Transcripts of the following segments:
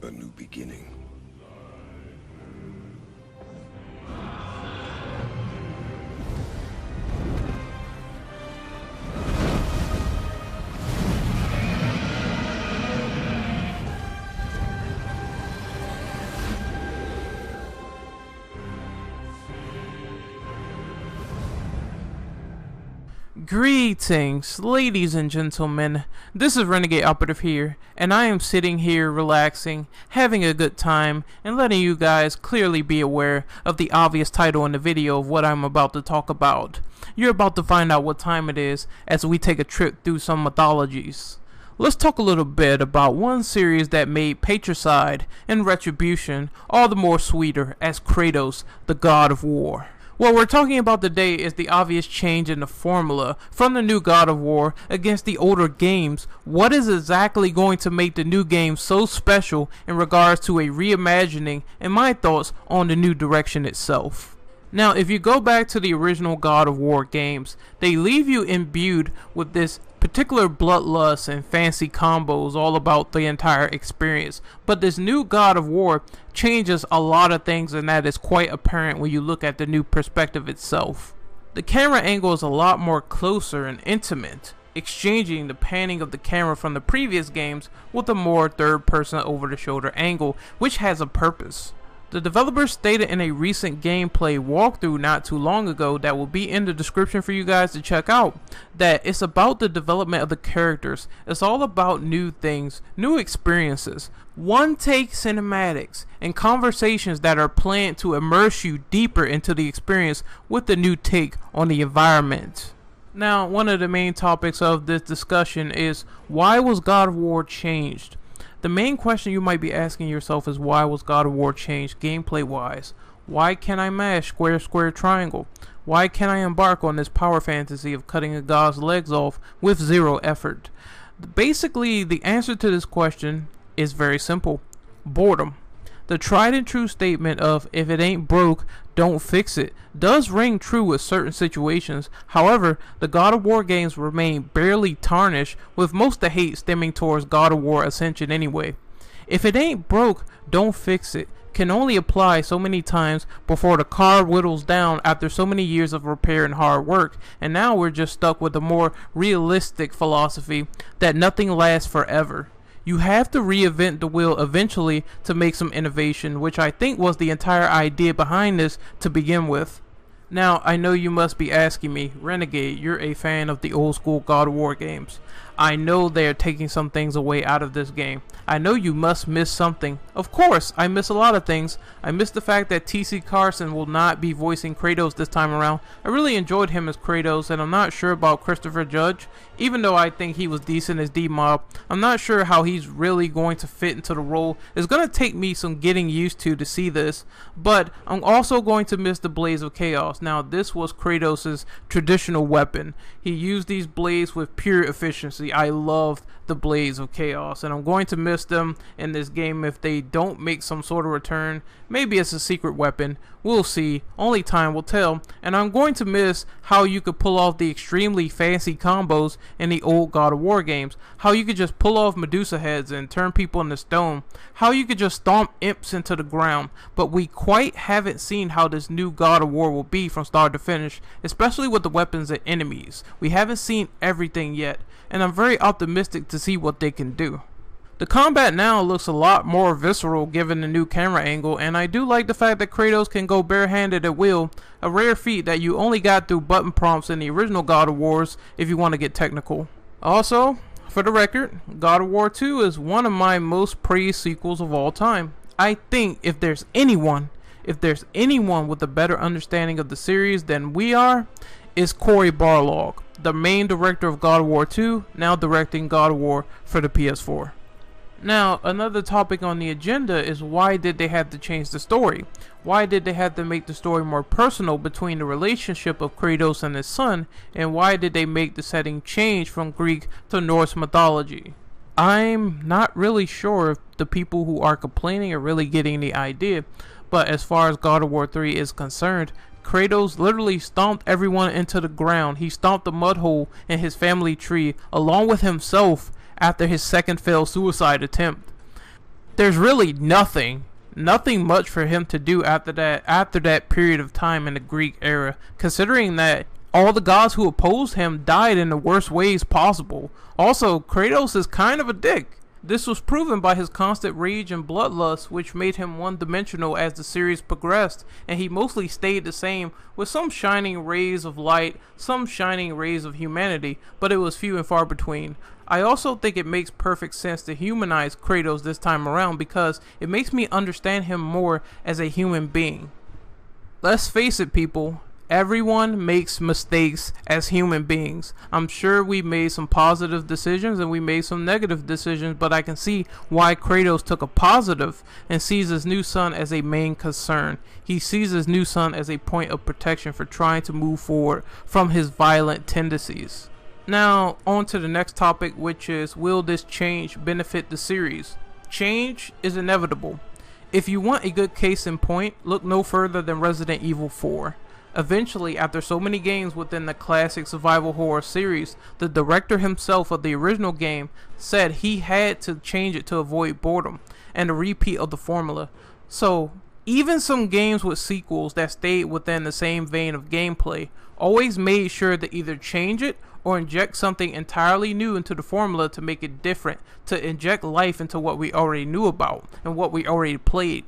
A new beginning. Greetings, ladies and gentlemen. This is Renegade Operative here, and I am sitting here relaxing, having a good time, and letting you guys clearly be aware of the obvious title in the video of what I'm about to talk about. You're about to find out what time it is as we take a trip through some mythologies. Let's talk a little bit about one series that made patricide and retribution all the more sweeter as Kratos, the god of war. What we're talking about today is the obvious change in the formula from the new God of War against the older games. What is exactly going to make the new game so special in regards to a reimagining and my thoughts on the new direction itself? Now, if you go back to the original God of War games, they leave you imbued with this particular bloodlust and fancy combos all about the entire experience. But this new God of War changes a lot of things, and that is quite apparent when you look at the new perspective itself. The camera angle is a lot more closer and intimate, exchanging the panning of the camera from the previous games with a more third-person over-the-shoulder angle, which has a purpose. The developers stated in a recent gameplay walkthrough not too long ago that will be in the description for you guys to check out, that it's about the development of the characters. It's all about new things, new experiences, one-take cinematics, and conversations that are planned to immerse you deeper into the experience with the new take on the environment. Now, one of the main topics of this discussion is, why was God of War changed? The main question you might be asking yourself is, why was God of War changed gameplay wise? Why can't I mash square square triangle? Why can't I embark on this power fantasy of cutting a god's legs off with zero effort? Basically, the answer to this question is very simple: boredom. The tried and true statement of if it ain't broke, don't fix it does ring true with certain situations. However, the God of War games remain barely tarnished, with most of the hate stemming towards God of War Ascension anyway. If it ain't broke, don't fix it can only apply so many times before the car whittles down after so many years of repair and hard work, and now we're just stuck with a more realistic philosophy that nothing lasts forever. You have to reinvent the wheel eventually to make some innovation, which I think was the entire idea behind this to begin with. Now, I know you must be asking me, Renegade, you're a fan of the old school God of War games. I know they are taking some things away out of this game. I know you must miss something. Of course, I miss a lot of things. I miss the fact that T.C. Carson will not be voicing Kratos this time around. I really enjoyed him as Kratos, and I'm not sure about Christopher Judge. Even though I think he was decent as D-Mob, I'm not sure how he's really going to fit into the role. It's going to take me some getting used to see this, but I'm also going to miss the Blades of Chaos. Now, this was Kratos' traditional weapon. He used these blades with pure efficiency. I loved the Blades of Chaos, and I'm going to miss them in this game if they don't make some sort of return. Maybe it's a secret weapon. We'll see. Only time will tell. And I'm going to miss how you could pull off the extremely fancy combos in the old God of War games. How you could just pull off Medusa heads and turn people into stone. How you could just stomp imps into the ground. But we quite haven't seen how this new God of War will be from start to finish, especially with the weapons and enemies. We haven't seen everything yet, and I'm very optimistic to see what they can do. The combat now looks a lot more visceral given the new camera angle, and I do like the fact that Kratos can go barehanded at will, a rare feat that you only got through button prompts in the original God of Wars if you want to get technical. Also, for the record, God of War 2 is one of my most praised sequels of all time. I think if there's anyone with a better understanding of the series than we are, it's Cory Barlog, the main director of God of War 2, now directing God of War for the PS4. Now, another topic on the agenda is, why did they have to change the story? Why did they have to make the story more personal between the relationship of Kratos and his son? And why did they make the setting change from Greek to Norse mythology? I'm not really sure if the people who are complaining are really getting the idea, but as far as God of War 3 is concerned, Kratos literally stomped everyone into the ground. He stomped the mud hole in his family tree along with himself after his second failed suicide attempt. there's really nothing much for him to do after that period of time in the Greek era, considering that all the gods who opposed him died in the worst ways possible. Also, Kratos is kind of a dick. This was proven by his constant rage and bloodlust, which made him one-dimensional as the series progressed, and he mostly stayed the same, with some shining rays of light, some shining rays of humanity, but it was few and far between. I also think it makes perfect sense to humanize Kratos this time around because it makes me understand him more as a human being. Let's face it, people. Everyone makes mistakes as human beings. I'm sure we made some positive decisions and we made some negative decisions, but I can see why Kratos took a positive and sees his new son as a main concern. He sees his new son as a point of protection for trying to move forward from his violent tendencies. Now, on to the next topic, which is, will this change benefit the series? Change is inevitable. If you want a good case in point, look no further than Resident Evil 4. Eventually, after so many games within the classic survival horror series, the director himself of the original game said he had to change it to avoid boredom and a repeat of the formula. So, even some games with sequels that stayed within the same vein of gameplay always made sure to either change it or inject something entirely new into the formula to make it different, to inject life into what we already knew about and what we already played.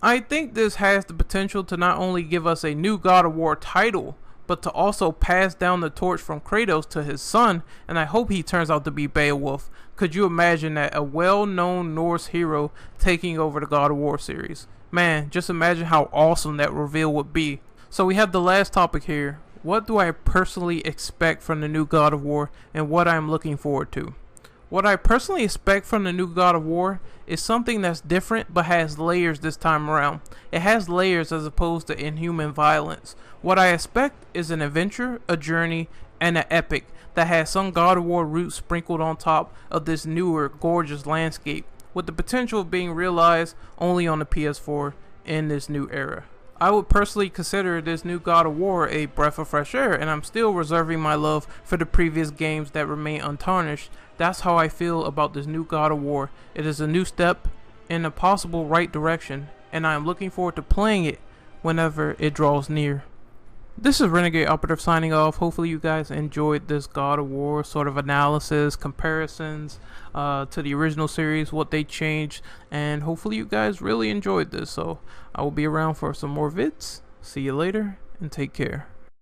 I think this has the potential to not only give us a new God of War title, but to also pass down the torch from Kratos to his son, and I hope he turns out to be Beowulf. Could you imagine that? A well-known Norse hero taking over the God of War series. Man, just imagine how awesome that reveal would be. So we have the last topic here. What do I personally expect from the new God of War and what I'm looking forward to? What I personally expect from the new God of War is something that's different but has layers this time around. It has layers as opposed to inhuman violence. What I expect is an adventure, a journey, and an epic that has some God of War roots sprinkled on top of this newer, gorgeous landscape, with the potential of being realized only on the PS4 in this new era. I would personally consider this new God of War a breath of fresh air, and I'm still reserving my love for the previous games that remain untarnished. That's how I feel about this new God of War. It is a new step in a possible right direction, and I am looking forward to playing it whenever it draws near. This is Renegade Operative signing off. Hopefully you guys enjoyed this God of War sort of analysis, comparisons to the original series, what they changed, and hopefully you guys really enjoyed this. So I will be around for some more vids. See you later, and take care.